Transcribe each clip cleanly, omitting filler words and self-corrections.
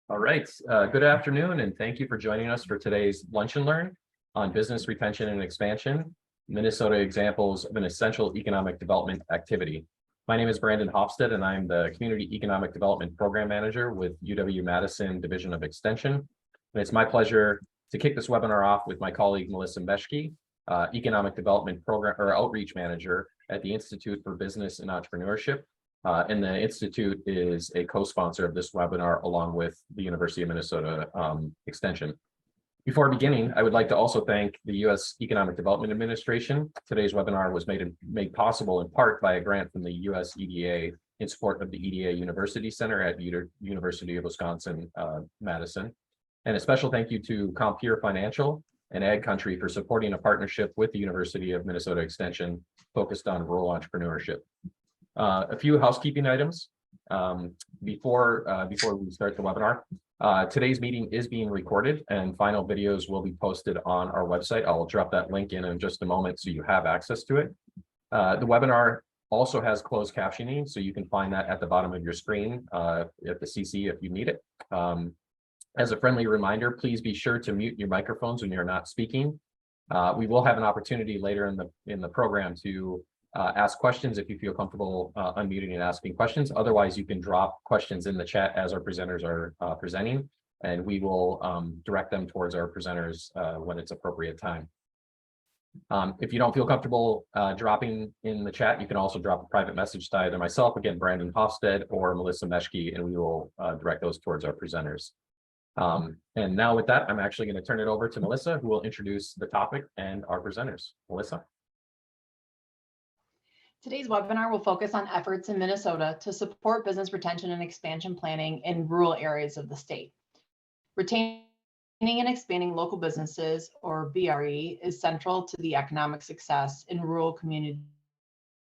All right, good afternoon, and thank you for joining us for today's Lunch and Learn on business retention and expansion, Minnesota examples of an essential economic development activity. My name is Brandon Hofstad, and I'm the Community Economic Development Program Manager with UW-Madison Division of Extension. And it's my pleasure to kick this webinar off with my colleague, Melissa Meshke, Economic Development Program or Outreach Manager at the Institute for Business and Entrepreneurship. And the Institute is a co-sponsor of this webinar along with the University of Minnesota Extension. Before beginning, I would like to also thank the U.S. Economic Development Administration. Today's webinar was made possible in part by a grant from the U.S. EDA in support of the EDA University Center at University of Wisconsin-Madison. And a special thank you to Compeer Financial and Ag Country for supporting a partnership with the University of Minnesota Extension focused on rural entrepreneurship. A few housekeeping items before we start the webinar. Today's meeting is being recorded and final videos will be posted on our website. I'll drop that link in just a moment so you have access to it. The webinar also has closed captioning, so you can find that at the bottom of your screen at the CC if you need it. As a friendly reminder, please be sure to mute your microphones when you're not speaking. We will have an opportunity later in the program to ask questions if you feel comfortable unmuting and asking questions. Otherwise, you can drop questions in the chat as our presenters are presenting, and we will direct them towards our presenters when it's appropriate time. If you don't feel comfortable dropping in the chat, you can also drop a private message to either myself, again, Brandon Hofstad, or Melissa Meshke, and we will direct those towards our presenters. And now with that, I'm actually going to turn it over to Melissa, who will introduce the topic and our presenters. Melissa. Today's webinar will focus on efforts in Minnesota to support business retention and expansion planning in rural areas of the state. Retaining and expanding local businesses, or BRE, is central to the economic success in rural communities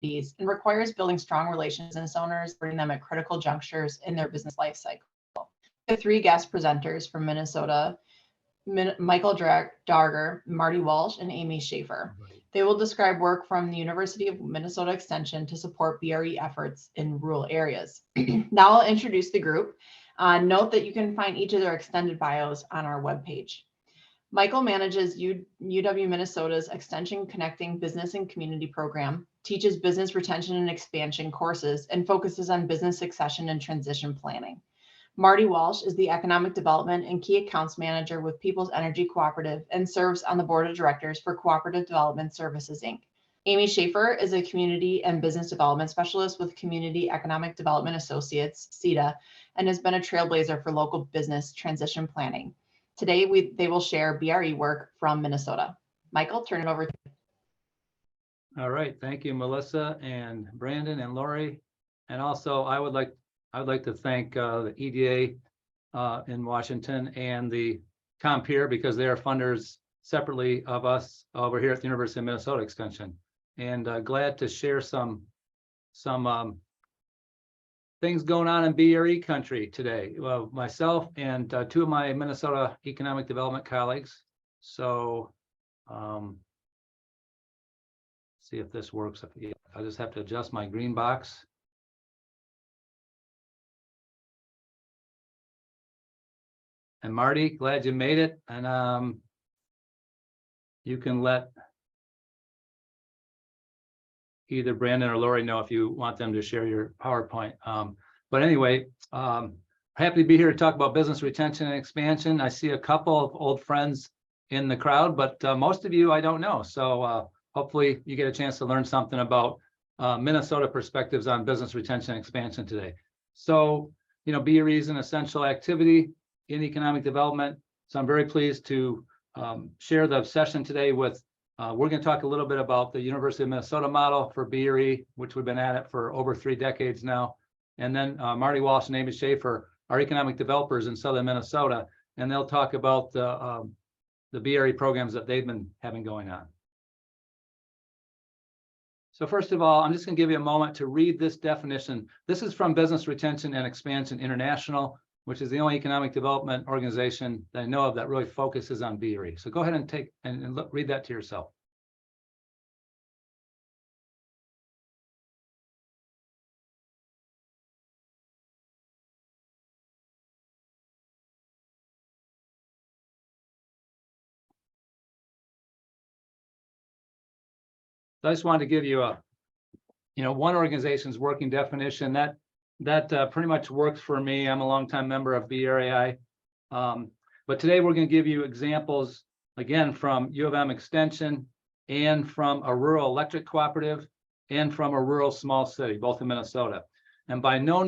and requires building strong relations with business owners, bringing them at critical junctures in their business life cycle. We have three guest presenters from Minnesota: Michael Darger, Marty Walsh, and Amy Schaefer. They will describe work from the University of Minnesota Extension to support BRE efforts in rural areas. Now I'll introduce the group. Note that you can find each of their extended bios on our webpage. Michael manages UW Minnesota's Extension Connecting Business and Community program, teaches business retention and expansion courses, and focuses on business succession and transition planning. Marty Walsh is the Economic Development and Key Accounts Manager with People's Energy Cooperative and serves on the Board of Directors for Cooperative Development Services, Inc. Amy Schaefer is a Community and Business Development Specialist with Community Economic Development Associates, CEDA, and has been a trailblazer for local business transition planning. Today, they will share BRE work from Minnesota. Michael, turn it over to you. All right, thank you, Melissa and Brandon and Lori. And also, I would like to thank the EDA in Washington and the Compeer, because they are funders separately of us over here at the University of Minnesota Extension. And glad to share some things going on in BRE country today. Well, myself and two of my Minnesota economic development colleagues. So see if this works. I'll just have to adjust my green box. And Marty, glad you made it. And you can let either Brandon or Lori know if you want them to share your PowerPoint. But anyway, happy to be here to talk about business retention and expansion. I see a couple of old friends in the crowd, but most of you I don't know. So hopefully you get a chance to learn something about Minnesota perspectives on business retention and expansion today. So, you know, BRE is an essential activity in economic development. So I'm very pleased to share the session today with, we're going to talk a little bit about the University of Minnesota model for BRE, which we've been at it for over 3 decades now. And then Marty Walsh and Amy Schaefer are economic developers in Southern Minnesota, and they'll talk about the BRE programs that they've been having going on. So first of all, I'm just going to give you a moment to read this definition. This is from Business Retention and Expansion International, which is the only economic development organization that I know of that really focuses on BRE. So go ahead and take and read that to yourself. So I just wanted to give you a, one organization's working definition that pretty much works for me. I'm a longtime member of BRE. But today we're going to give you examples, again, from U of M Extension and from a rural electric cooperative and from a rural small city, both in Minnesota. And by no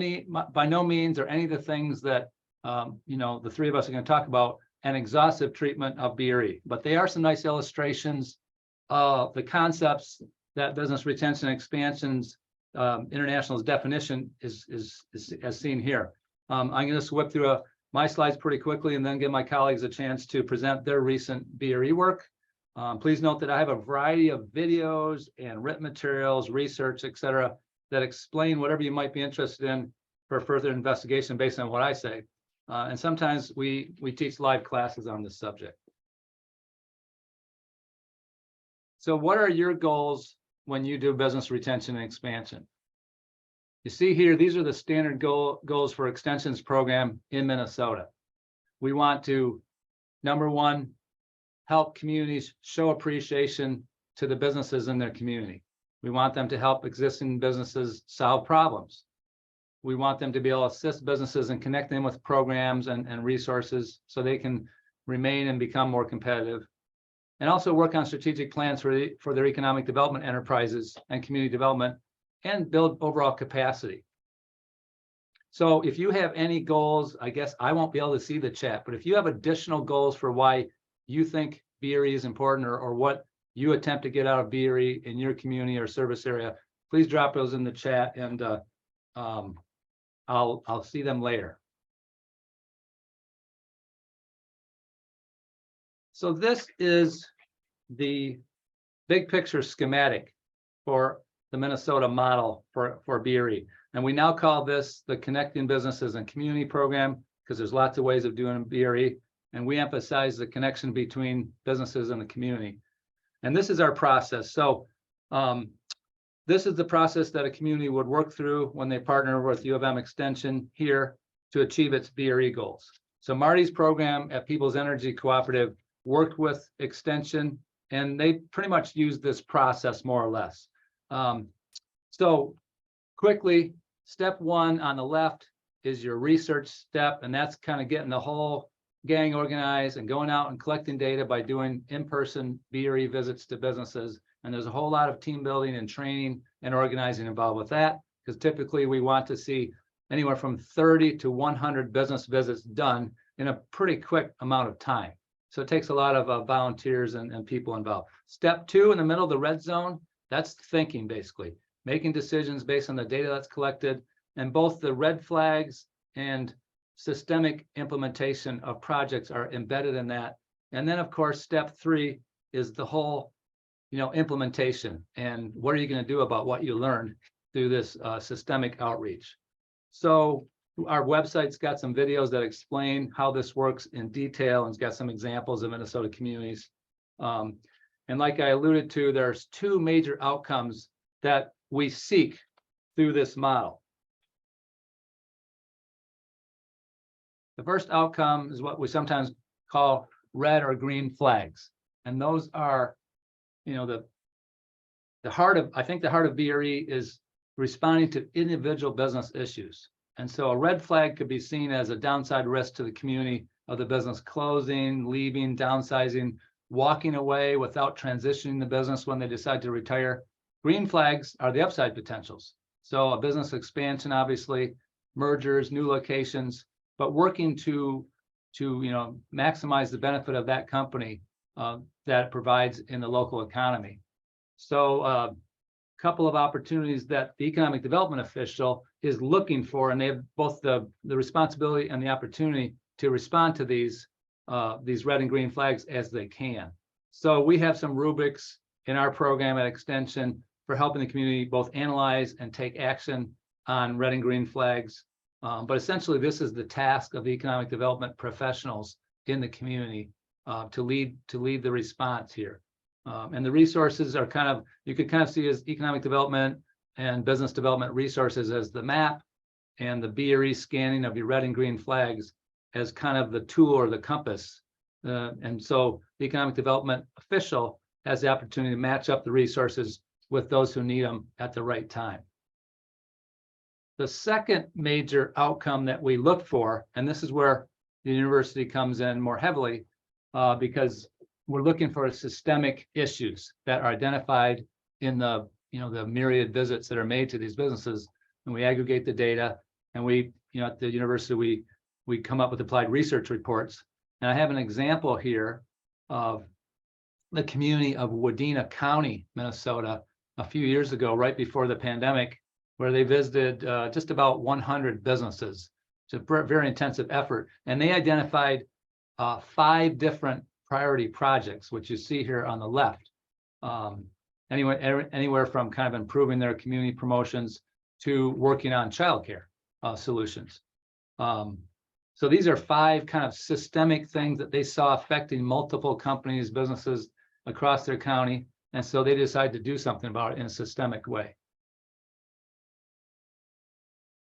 means are any of the things that, the three of us are going to talk about an exhaustive treatment of BRE, but they are some nice illustrations of the concepts that Business Retention and Expansion's International's definition is as seen here. I'm going to whip through my slides pretty quickly and then give my colleagues a chance to present their recent BRE work. Please note that I have a variety of videos and written materials, research, etc., that explain whatever you might be interested in for further investigation based on what I say. And sometimes we teach live classes on this subject. So what are your goals when you do business retention and expansion? You see here, these are the standard goals for extensions program in Minnesota. We want to, number one, help communities show appreciation to the businesses in their community. We want them to help existing businesses solve problems. We want them to be able to assist businesses and connect them with programs and resources so they can remain and become more competitive. And also work on strategic plans for their economic development enterprises and community development and build overall capacity. So if you have any goals, I guess I won't be able to see the chat, but if you have additional goals for why you think BRE is important or what you attempt to get out of BRE in your community or service area, please drop those in the chat and I'll see them later. So this is the big picture schematic for the Minnesota model for BRE. And we now call this the Connecting Businesses and Community Program because there's lots of ways of doing BRE. And we emphasize the connection between businesses and the community. And this is our process. So this is the process that a community would work through when they partner with U of M Extension here to achieve its BRE goals. So Marty's program at People's Energy Cooperative worked with Extension, and they pretty much used this process more or less. So quickly, step one on the left is your research step, and that's kind of getting the whole gang organized and going out and collecting data by doing in-person BRE visits to businesses. And there's a whole lot of team building and training and organizing involved with that, because typically we want to see anywhere from 30 to 100 business visits done in a pretty quick amount of time. So it takes a lot of volunteers and people involved. Step two in the middle, the red zone, that's thinking, basically making decisions based on the data that's collected, and both the red flags and systemic implementation of projects are embedded in that. And then of course, step three is the whole, implementation. And what are you going to do about what you learned through this systemic outreach? So our website's got some videos that explain how this works in detail, and it's got some examples of Minnesota communities. And like I alluded to, there's two major outcomes that we seek through this model. The first outcome is what we sometimes call red or green flags. And those are, the heart of, I think the heart of BRE is responding to individual business issues. And so a red flag could be seen as a downside risk to the community of the business closing, leaving, downsizing, walking away without transitioning the business when they decide to retire. Green flags are the upside potentials. So a business expansion, obviously, mergers, new locations, but working to maximize the benefit of that company that it provides in the local economy. So a couple of opportunities that the economic development official is looking for, and they have both the responsibility and the opportunity to respond to these red and green flags as they can. So we have some rubrics in our program at Extension for helping the community both analyze and take action on red and green flags. But essentially, this is the task of the economic development professionals in the community to lead the response here. And the resources are you could kind of see as economic development and business development resources as the map, and the BRE scanning of your red and green flags as kind of the tool or the compass. And so the economic development official has the opportunity to match up the resources with those who need them at the right time. The second major outcome that we look for, and this is where the university comes in more heavily, because we're looking for systemic issues that are identified in the myriad visits that are made to these businesses, and we aggregate the data, and we, at the university, we come up with applied research reports. And I have an example here of the community of Wadena County, Minnesota, a few years ago, right before the pandemic, where they visited just about 100 businesses. It's a very intensive effort. And they identified 5 different priority projects, which you see here on the left. Anywhere from kind of improving their community promotions to working on childcare solutions. So these are 5 kind of systemic things that they saw affecting multiple companies, businesses across their county. And so they decided to do something about it in a systemic way.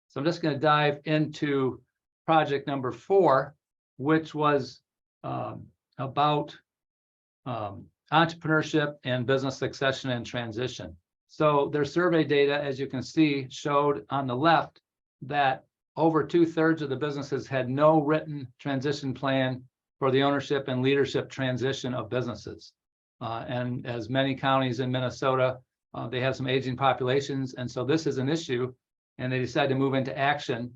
So I'm just going to dive into project number 4, which was about entrepreneurship and business succession and transition. So their survey data, as you can see, showed on the left that over 2/3 of the businesses had no written transition plan for the ownership and leadership transition of businesses. And as many counties in Minnesota, they have some aging populations. And so this is an issue. And they decided to move into action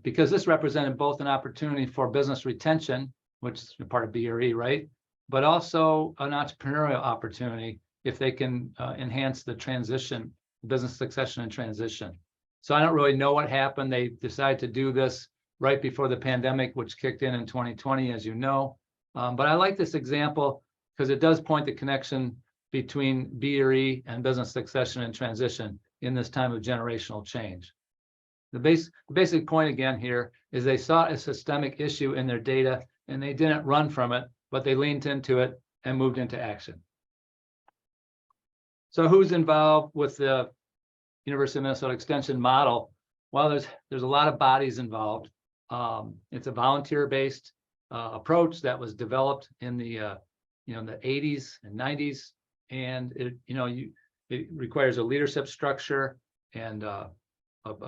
because this represented both an opportunity for business retention, which is part of BRE, right? But also an entrepreneurial opportunity if they can enhance the transition, business succession and transition. So I don't really know what happened. They decided to do this right before the pandemic, which kicked in 2020, as you know. But I like this example because it does point the connection between BRE and business succession and transition in this time of generational change. The basic point again here is they saw a systemic issue in their data and they didn't run from it, but they leaned into it and moved into action. So who's involved with the University of Minnesota Extension model? Well, there's a lot of bodies involved. It's a volunteer-based approach that was developed in the the 80s and 90s, and it requires a leadership structure and a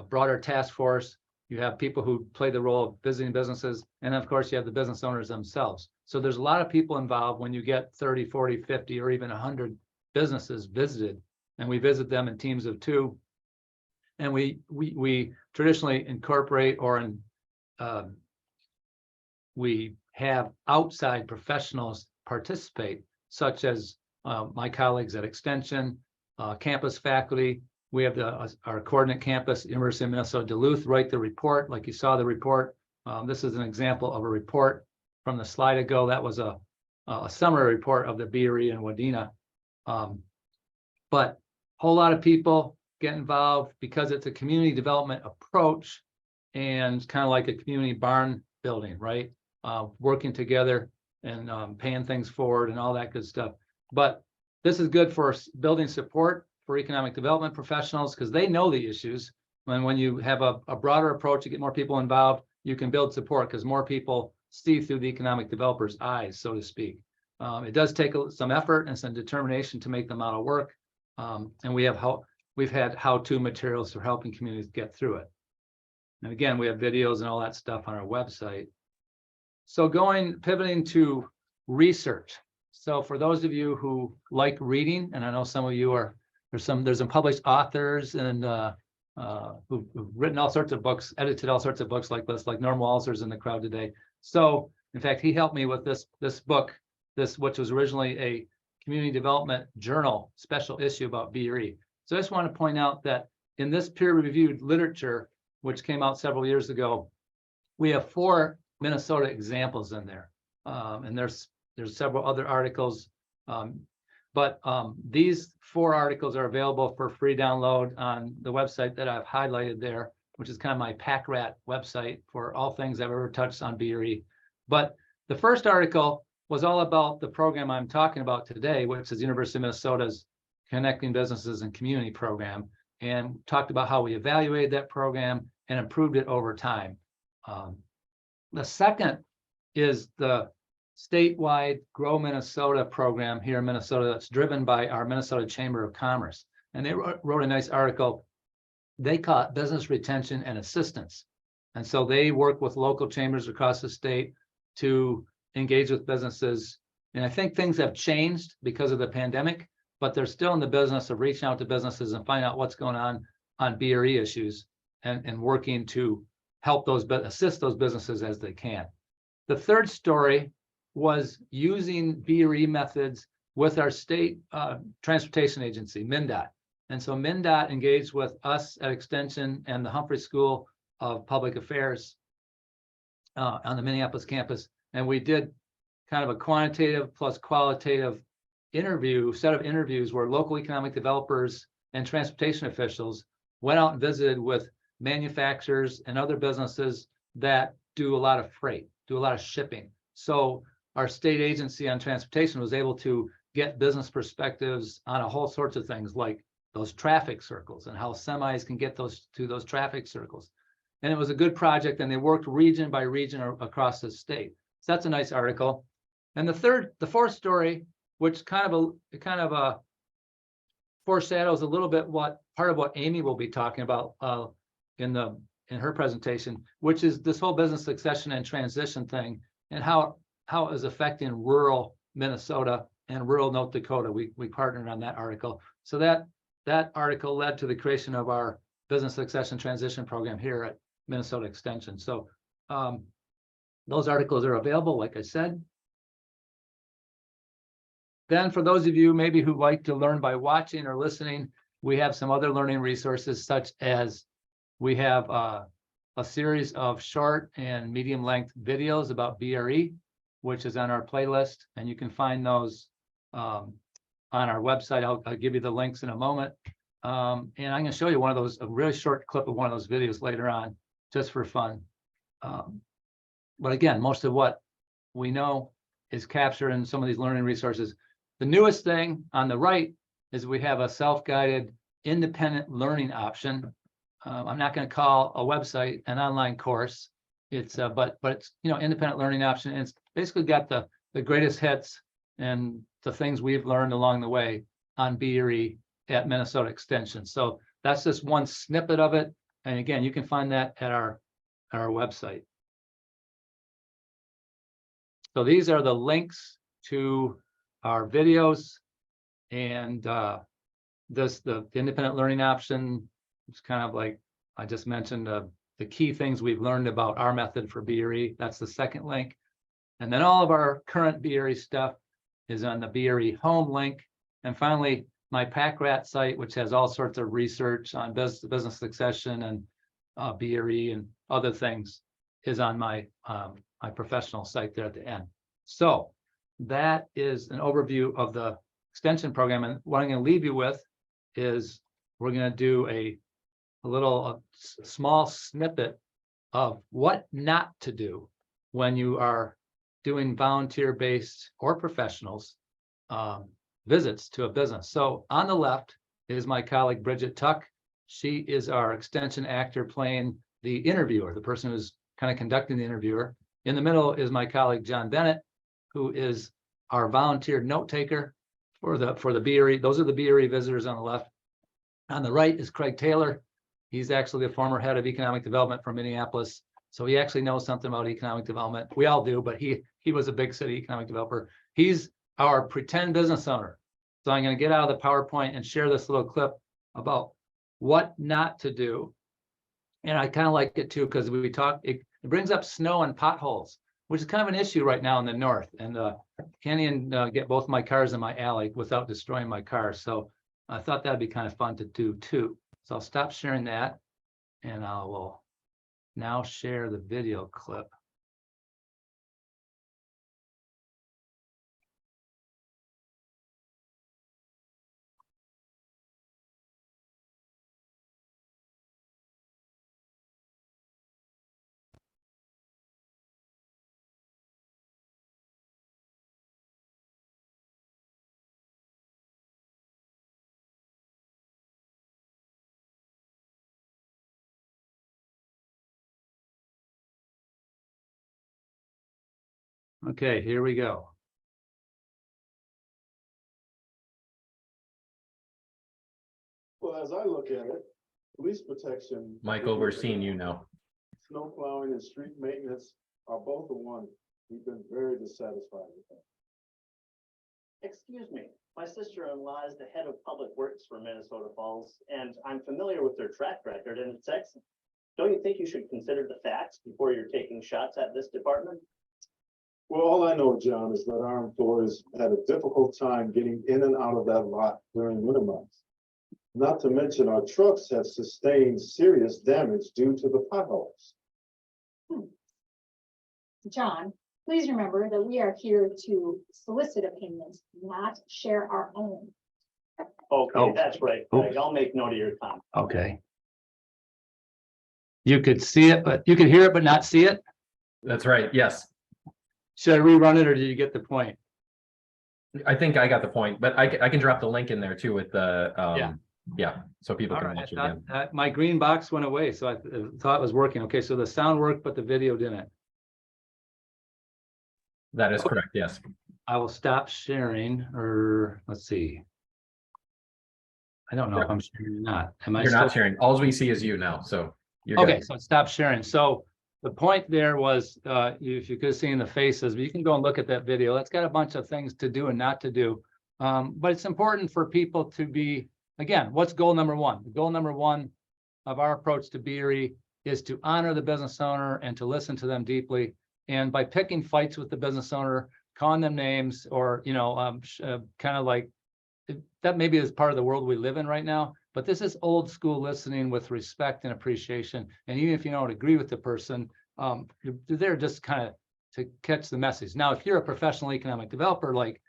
broader task force. You have people who play the role of visiting businesses, and of course you have the business owners themselves. So there's a lot of people involved when you get 30, 40, 50, or even 100 businesses visited, and we visit them in teams of 2. And we traditionally incorporate or we have outside professionals participate, such as my colleagues at Extension, campus faculty. We have our coordinate campus, University of Minnesota Duluth, write the report, like you saw the report. This is an example of a report from the slide ago. That was a summary report of the BRE and Wadena. But a whole lot of people get involved because it's a community development approach and kind of like a community barn building, right? Working together and paying things forward and all that good stuff. But this is good for building support for economic development professionals because they know the issues. And when you have a broader approach, you get more people involved, you can build support because more people see through the economic developer's eyes, so to speak. It does take some effort and some determination to make the model work. And we've had how-to materials for helping communities get through it. And again, we have videos and all that stuff on our website. So pivoting to research. So for those of you who like reading, and I know some of you there's some published authors and who've written all sorts of books, edited all sorts of books like this, like Norm Walser's in the crowd today. So in fact, he helped me with this book, which was originally a community development journal special issue about BRE. So I just want to point out that in this peer-reviewed literature, which came out several years ago, we have 4 Minnesota examples in there. And there's several other articles. But these 4 articles are available for free download on the website that I've highlighted there, which is kind of my PackRat website for all things I've ever touched on BRE. But the first article was all about the program I'm talking about today, which is University of Minnesota's Connecting Businesses and Community program, and talked about how we evaluated that program and improved it over time. The second is the statewide Grow Minnesota program here in Minnesota that's driven by our Minnesota Chamber of Commerce. And they wrote a nice article. They call it business retention and assistance. And so they work with local chambers across the state to engage with businesses. And I think things have changed because of the pandemic, but they're still in the business of reaching out to businesses and find out what's going on BRE issues and working to help those, assist those businesses as they can. The third story was using BRE methods with our state transportation agency, MnDOT. And so MnDOT engaged with us at Extension and the Humphrey School of Public Affairs on the Minneapolis campus. And we did kind of a quantitative plus qualitative set of interviews where local economic developers and transportation officials went out and visited with manufacturers and other businesses that do a lot of freight, do a lot of shipping. So our state agency on transportation was able to get business perspectives on a whole sorts of things like those traffic circles and how semis can get to those traffic circles. And it was a good project, and they worked region by region across the state. So that's a nice article. And the fourth story, which kind of foreshadows a little bit part of what Amy will be talking about in her presentation, which is this whole business succession and transition thing, and how it is affecting rural Minnesota and rural North Dakota. We partnered on that article. So that article led to the creation of our business succession transition program here at Minnesota Extension. So those articles are available, like I said. Then for those of you maybe who like to learn by watching or listening, we have some other learning resources, such as we have a series of short and medium length videos about BRE, which is on our playlist, and you can find those on our website. I'll give you the links in a moment. And I'm going to show you a really short clip of one of those videos later on, just for fun. But again, most of what we know is captured in some of these learning resources. The newest thing on the right is we have a self-guided independent learning option. I'm not going to call a website an online course. It's but it's independent learning option. And it's basically got the greatest hits and the things we've learned along the way on BRE at Minnesota Extension. So that's just one snippet of it. And again, you can find that at our website. So these are the links to our videos, and the independent learning option. It's kind of like I just mentioned, the key things we've learned about our method for BRE. That's the second link. And then all of our current BRE stuff is on the BRE home link. And finally, my PackRat site, which has all sorts of research on business succession and BRE and other things, is on my professional site there at the end. So that is an overview of the extension program. And what I'm going to leave you with is we're going to do a small snippet of what not to do when you are doing volunteer-based or professionals visits to a business. So on the left is my colleague Bridget Tuck. She is our extension actor playing the interviewer, the person who's kind of conducting the interviewer. In the middle is my colleague John Bennett, who is our volunteer note taker for the BRE. Those are the BRE visitors on the left. On the right is Craig Taylor. He's actually the former head of economic development from Minneapolis. So he actually knows something about economic development. We all do, but he was a big city economic developer. He's our pretend business owner. So I'm going to get out of the PowerPoint and share this little clip about what not to do. And I kind of like it too, because it brings up snow and potholes, which is kind of an issue right now in the north. And can't even get both my cars in my alley without destroying my car. So I thought that'd be kind of fun to do too. So I'll stop sharing that, and I will now share the video clip. Okay, here we go. Well, as I look at it, police protection. Michael, we're seeing you now. Snow plowing and street maintenance are both the one. We've been very dissatisfied with that. Excuse me, my sister-in-law is the head of public works for Minnesota Falls, and I'm familiar with their track record, and it's excellent. Don't you think you should consider the facts before you're taking shots at this department? Well, all I know, John, is that our employees had a difficult time getting in and out of that lot during winter months. Not to mention our trucks have sustained serious damage due to the potholes. John, please remember that we are here to solicit opinions, not share our own. Okay, Oh. that's right. Oops. I'll make note of your comment. Okay. You could see it, but you could hear it, but not see it. That's right. Yes, Should I rerun it or did you get the point? I think I got the point, but I can drop the link in there too with the, Yeah. yeah, so people All can right, I watch it thought, again. my green box went away, so I thought it was working. Okay, so the sound worked, but the video didn't. That is correct. Yes. I will stop sharing, or let's see. I don't know if I'm sharing or not. Am I You're not still- sharing. All we see is you now. So you're Okay, good. so stop sharing. So the point there was, if you could see in the faces, but you can go and look at that video. That's got a bunch of things to do and not to do. But it's important for people to be, again, what's goal number one? Goal number one of our approach to BRE is to honor the business owner and to listen to them deeply. And by picking fights with the business owner, calling them names, or, kind of like, that maybe is part of the world we live in right now, but this is old school listening with respect and appreciation. And even if you don't agree with the person, you're there just kind of to catch the message. Now, if you're a professional economic developer like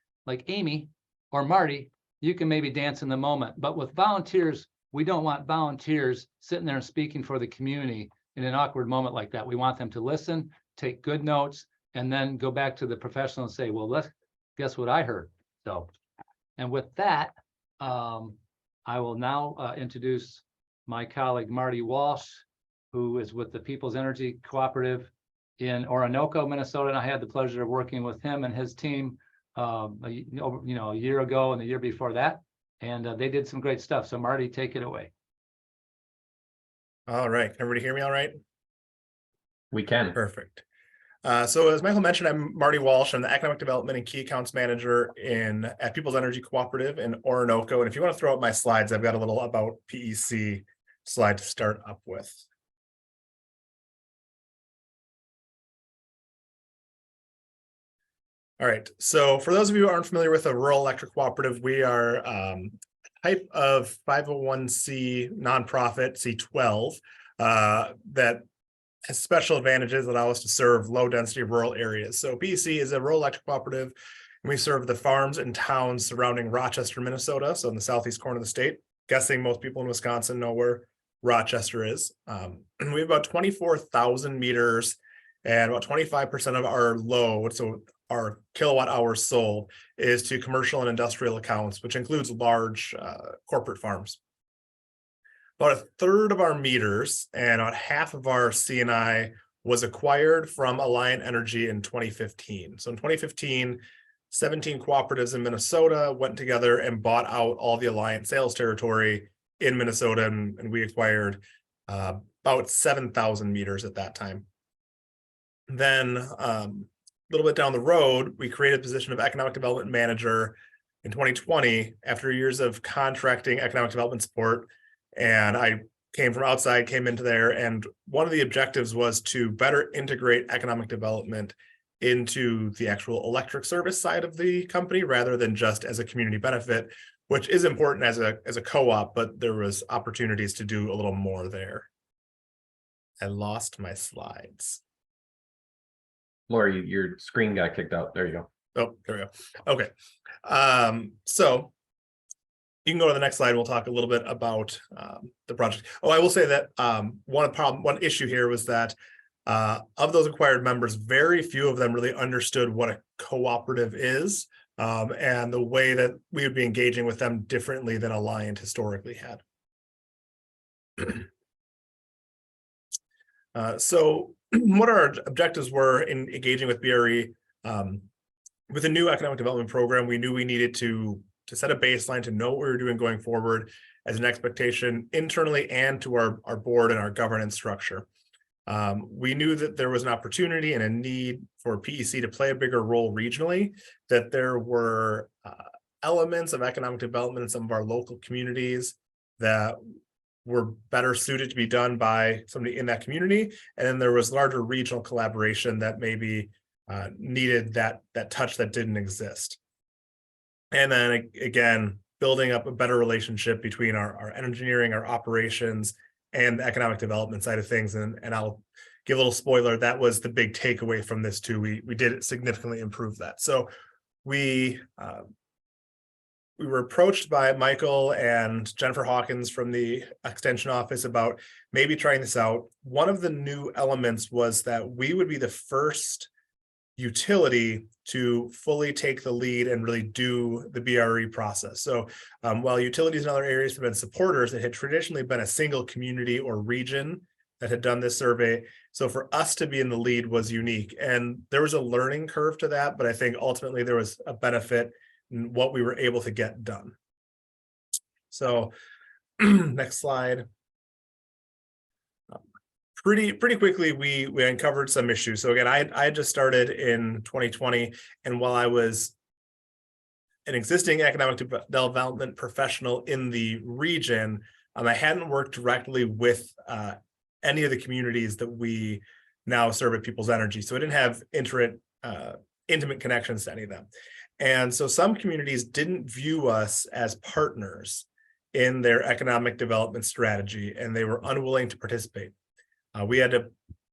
Amy or Marty, you can maybe dance in the moment. But with volunteers, we don't want volunteers sitting there and speaking for the community in an awkward moment like that. We want them to listen, take good notes, and then go back to the professional and say, well, guess what I heard. So, and with that, I will now introduce my colleague, Marty Walsh, who is with the People's Energy Cooperative in Orinoco, Minnesota. And I had the pleasure of working with him and his team, a year ago and the year before that. And they did some great stuff. So Marty, take it away. All right, can everybody hear me all right? We can. Perfect. So as Michael mentioned, I'm Marty Walsh. I'm the Economic Development and Key Accounts Manager at People's Energy Cooperative in Orinoco. And if you want to throw up my slides, I've got a little about PEC slide to start up with. All right, so for those of you who aren't familiar with a rural electric cooperative, we are a type of 501c nonprofit, C12, that has special advantages that allow us to serve low density rural areas. So PEC is a rural electric cooperative, and we serve the farms and towns surrounding Rochester, Minnesota, so in the southeast corner of the state. Guessing most people in Wisconsin know where Rochester is. And we have about 24,000 meters, and about 25% of our load, so our kilowatt hours sold, is to commercial and industrial accounts, which includes large corporate farms. About a third of our meters and about half of our C&I was acquired from Alliant Energy in 2015. So in 2015, 17 cooperatives in Minnesota went together and bought out all the Alliant sales territory in Minnesota, and we acquired about 7,000 meters at that time. Then a little bit down the road, we created the position of Economic Development Manager in 2020 after years of contracting economic development support. And I came from outside, came into there, and one of the objectives was to better integrate economic development into the actual electric service side of the company rather than just as a community benefit, which is important as a co-op, but there was opportunities to do a little more there. I lost my slides. Lori, your screen got kicked out. There you go. Oh, there we go. Okay. So you can go to the next slide. We'll talk a little bit about the project. Oh, I will say that one issue here was that of those acquired members, very few of them really understood what a cooperative is, and the way that we would be engaging with them differently than Alliant historically had. So what our objectives were in engaging with BRE With a new economic development program, we knew we needed to set a baseline, to know what we were doing going forward as an expectation internally and to our board and our governance structure. We knew that there was an opportunity and a need for PEC to play a bigger role regionally, that there were elements of economic development in some of our local communities that were better suited to be done by somebody in that community. And then there was larger regional collaboration that maybe needed that touch that didn't exist. And then again, building up a better relationship between our engineering, our operations, and the economic development side of things. And I'll give a little spoiler, that was the big takeaway from this too. We did significantly improve that. So we were approached by Michael and Jennifer Hawkins from the Extension office about maybe trying this out. One of the new elements was that we would be the first utility to fully take the lead and really do the BRE process. So while utilities in other areas have been supporters, it had traditionally been a single community or region that had done this survey. So for us to be in the lead was unique. And there was a learning curve to that, but I think ultimately there was a benefit in what we were able to get done. So next slide. Pretty quickly, we uncovered some issues. So again, I just started in 2020, and while I was an existing economic development professional in the region, I hadn't worked directly with any of the communities that we now serve at People's Energy. So I didn't have intimate connections to any of them. And so some communities didn't view us as partners in their economic development strategy, and they were unwilling to participate. We had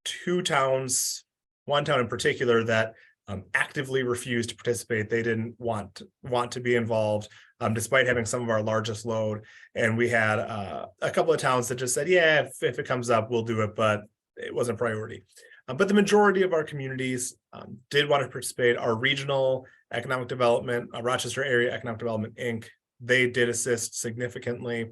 two towns, one town in particular that actively refused to participate. They didn't want to be involved, despite having some of our largest load. And we had a couple of towns that just said, yeah, if it comes up, we'll do it, but it wasn't a priority. But the majority of our communities did want to participate. Our regional economic development, Rochester Area Economic Development, Inc., they did assist significantly.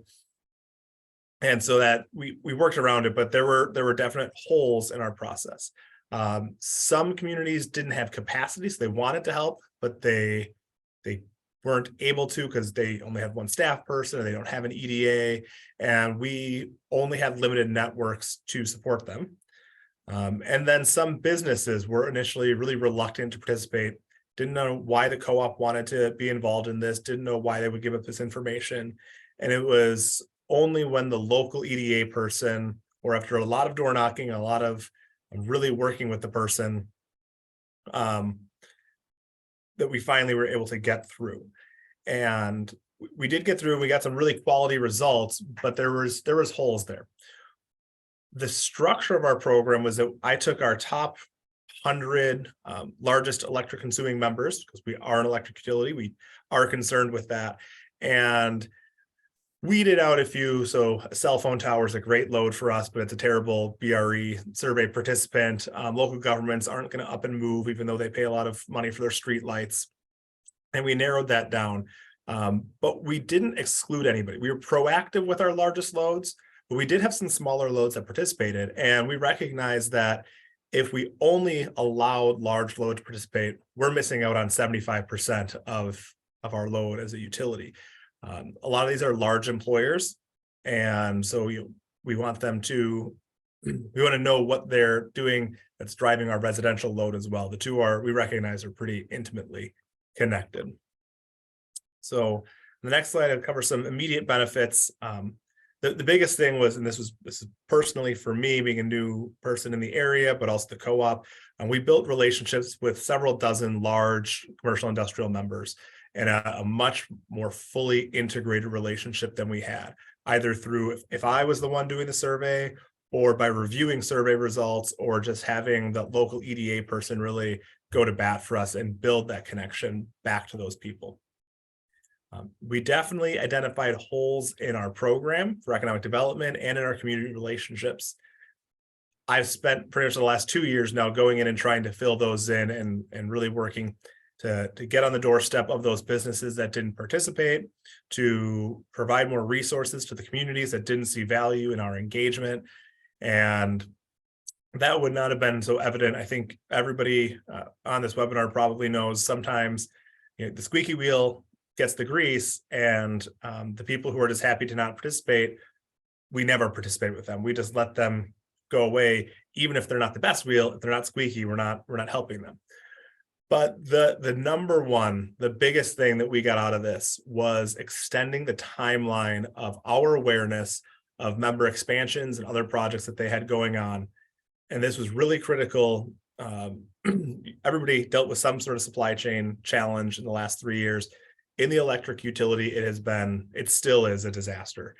And so that we worked around it, but there were definite holes in our process. Some communities didn't have capacity, so they wanted to help, but they weren't able to because they only have one staff person, or they don't have an EDA, and we only had limited networks to support them. And then some businesses were initially really reluctant to participate, didn't know why the co-op wanted to be involved in this, didn't know why they would give up this information. And it was only when the local EDA person, or after a lot of door knocking, a lot of really working with the person, that we finally were able to get through. And we did get through, and we got some really quality results, but there was holes there. The structure of our program was that I took our top 100 largest electric consuming members, because we are an electric utility, we are concerned with that, and weeded out a few. So a cell phone tower is a great load for us, but it's a terrible BRE survey participant. Local governments aren't going to up and move, even though they pay a lot of money for their street lights. And we narrowed that down. But we didn't exclude anybody. We were proactive with our largest loads, but we did have some smaller loads that participated. And we recognized that if we only allowed large load to participate, we're missing out on 75% of our load as a utility. A lot of these are large employers, and so we want them to, we want to know what they're doing that's driving our residential load as well. The two we recognize are pretty intimately connected. So the next slide, I'll cover some immediate benefits. The biggest thing was, and this is personally for me, being a new person in the area, but also the co-op, and we built relationships with several dozen large commercial industrial members, and a much more fully integrated relationship than we had, either through if I was the one doing the survey, or by reviewing survey results, or just having the local EDA person really go to bat for us and build that connection back to those people. We definitely identified holes in our program for economic development and in our community relationships. I've spent pretty much the last 2 years now going in and trying to fill those in and really working to get on the doorstep of those businesses that didn't participate, to provide more resources to the communities that didn't see value in our engagement. And that would not have been so evident. I think everybody on this webinar probably knows sometimes, the squeaky wheel gets the grease, and the people who are just happy to not participate, we never participate with them. We just let them go away, even if they're not the best wheel. If they're not squeaky, we're not helping them. But the number one, the biggest thing that we got out of this was extending the timeline of our awareness of member expansions and other projects that they had going on. And this was really critical. Everybody dealt with some sort of supply chain challenge in the last 3 years. In the electric utility, it still is a disaster.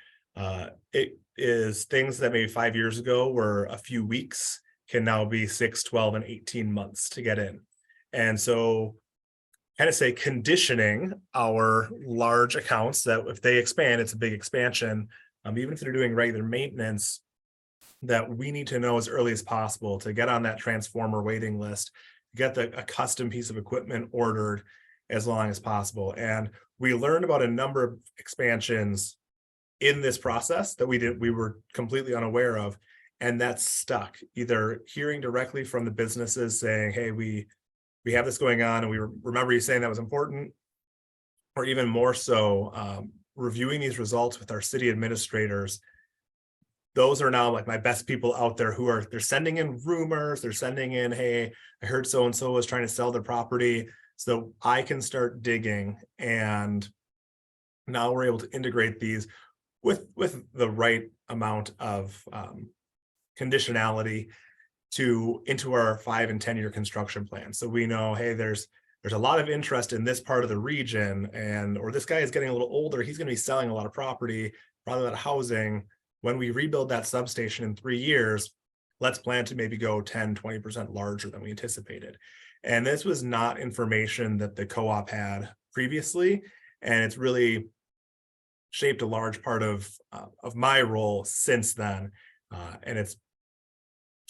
It is things that maybe 5 years ago were a few weeks can now be 6, 12, and 18 months to get in. And so kind of say conditioning our large accounts that if they expand, it's a big expansion. Even if they're doing regular maintenance, that we need to know as early as possible to get on that transformer waiting list, get a custom piece of equipment ordered as long as possible. And we learned about a number of expansions in this process that we were completely unaware of. And that's stuck, either hearing directly from the businesses saying, hey, we have this going on, and we remember you saying that was important, or even more so, reviewing these results with our city administrators. Those are now like my best people out there they're sending in rumors, they're sending in, hey, I heard so-and-so was trying to sell their property, so I can start digging. And now we're able to integrate these with the right amount of conditionality into our 5 and 10 year construction plan. So we know, hey, there's a lot of interest in this part of the region, or this guy is getting a little older, he's going to be selling a lot of property, probably a lot of housing. When we rebuild that substation in 3 years, let's plan to maybe go 10, 20% larger than we anticipated. And this was not information that the co-op had previously. And it's really shaped a large part of my role since then. And it's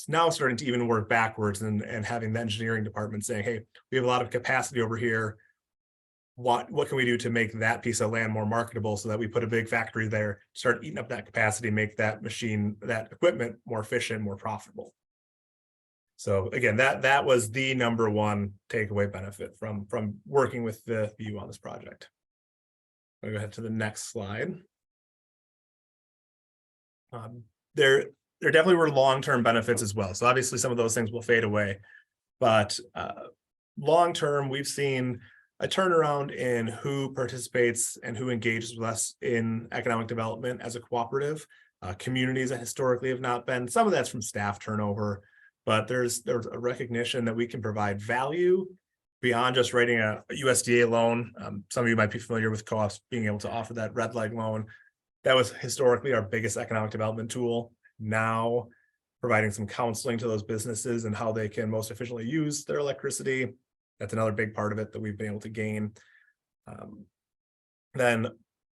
now starting to even work backwards and having the engineering department saying, hey, we have a lot of capacity over here. What can we do to make that piece of land more marketable, so that we put a big factory there, start eating up that capacity, make that equipment more efficient, more profitable. So again, that was the number one takeaway benefit from working with the VU on this project. I'll go ahead to the next slide. There definitely were long-term benefits as well. So obviously some of those things will fade away, but long-term, we've seen a turnaround in who participates and who engages with us in economic development as a cooperative. Communities that historically have not been, some of that's from staff turnover, but there's a recognition that we can provide value beyond just writing a USDA loan. Some of you might be familiar with co-ops being able to offer that red light loan. That was historically our biggest economic development tool. Now providing some counseling to those businesses and how they can most efficiently use their electricity. That's another big part of it that we've been able to gain. Then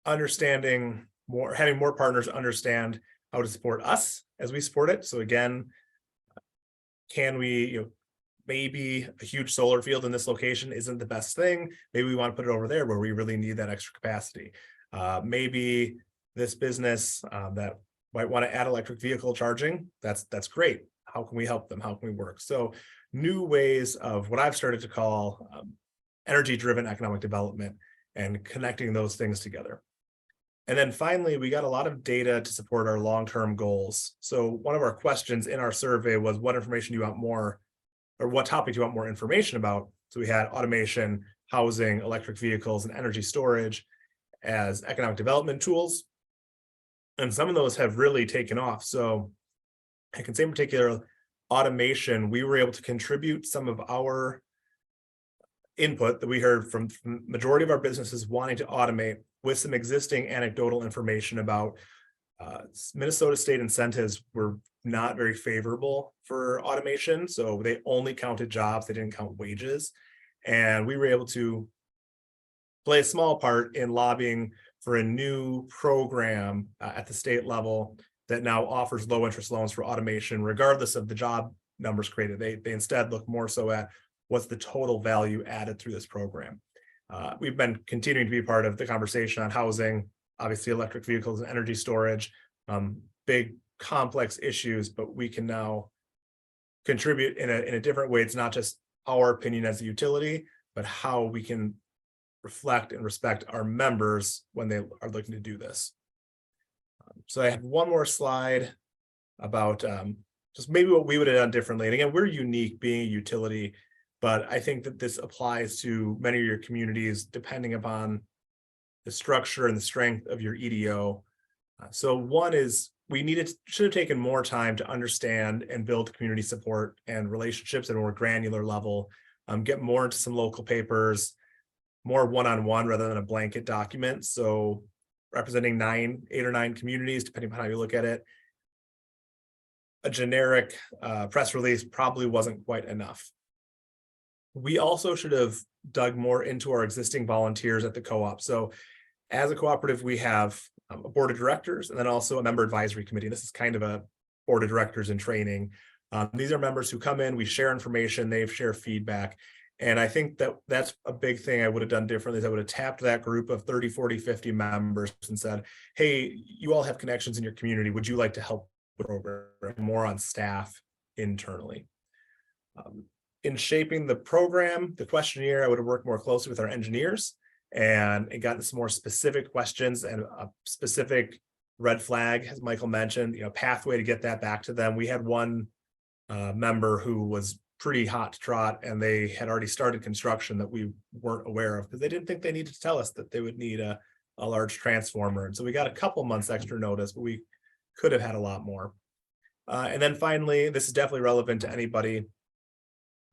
understanding more, having more partners understand how to support us as we support it. So again, can we, maybe a huge solar field in this location isn't the best thing. Maybe we want to put it over there where we really need that extra capacity. Maybe this business that might want to add electric vehicle charging, that's great. How can we help them? How can we work? So new ways of what I've started to call energy-driven economic development and connecting those things together. And then finally, we got a lot of data to support our long-term goals. So one of our questions in our survey was, what information do you want more, or what topic do you want more information about? So we had automation, housing, electric vehicles, and energy storage as economic development tools. And some of those have really taken off. So I can say in particular, automation, we were able to contribute some of our input that we heard from the majority of our businesses wanting to automate with some existing anecdotal information about Minnesota state incentives were not very favorable for automation. So they only counted jobs, they didn't count wages. And we were able to play a small part in lobbying for a new program at the state level that now offers low interest loans for automation, regardless of the job numbers created. They instead look more so at what's the total value added through this program. We've been continuing to be part of the conversation on housing, obviously electric vehicles and energy storage, big complex issues, but we can now contribute in a different way. It's not just our opinion as a utility, but how we can reflect and respect our members when they are looking to do this. So I have one more slide about just maybe what we would have done differently. And again, we're unique being a utility, but I think that this applies to many of your communities depending upon the structure and the strength of your EDO. So one is should have taken more time to understand and build community support and relationships at a more granular level, get more into some local papers, more one-on-one rather than a blanket document. So representing 8 or 9 communities, depending on how you look at it. A generic press release probably wasn't quite enough. We also should have dug more into our existing volunteers at the co-op. So as a cooperative, we have a board of directors and then also a member advisory committee. This is kind of a board of directors in training. These are members who come in, we share information, they share feedback. And I think that that's a big thing I would have done differently is I would have tapped that group of 30, 40, 50 members and said, hey, you all have connections in your community. Would you like to help with the program? More on staff internally. In shaping the program, the questionnaire, I would have worked more closely with our engineers and gotten some more specific questions and a specific red flag, as Michael mentioned, pathway to get that back to them. We had one member who was pretty hot to trot and they had already started construction that we weren't aware of because they didn't think they needed to tell us that they would need a large transformer. And so we got a couple months extra notice, but we could have had a lot more. And then finally, this is definitely relevant to anybody,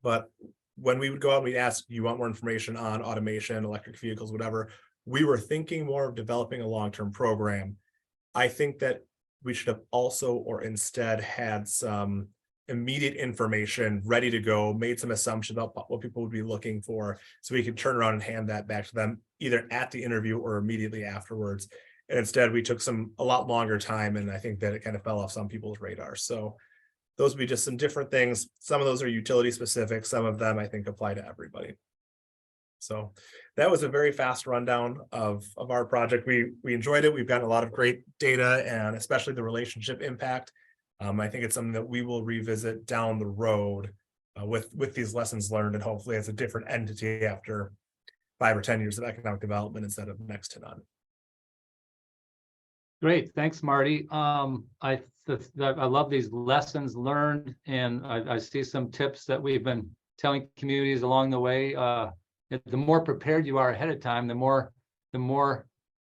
but when we would go out and we'd ask, you want more information on automation, electric vehicles, whatever, we were thinking more of developing a long-term program. I think that we should have also or instead had some immediate information ready to go, made some assumptions about what people would be looking for so we could turn around and hand that back to them either at the interview or immediately afterwards. And instead we took a lot longer time, and I think that it kind of fell off some people's radars. So those would be just some different things. Some of those are utility specific. Some of them I think apply to everybody. So that was a very fast rundown of our project. We enjoyed it. We've gotten a lot of great data and especially the relationship impact. I think it's something that we will revisit down the road with these lessons learned, and hopefully as a different entity after 5 or 10 years of economic development instead of next to none. Great, thanks, Marty. I love these lessons learned, and I see some tips that we've been telling communities along the way. The more prepared you are ahead of time, the more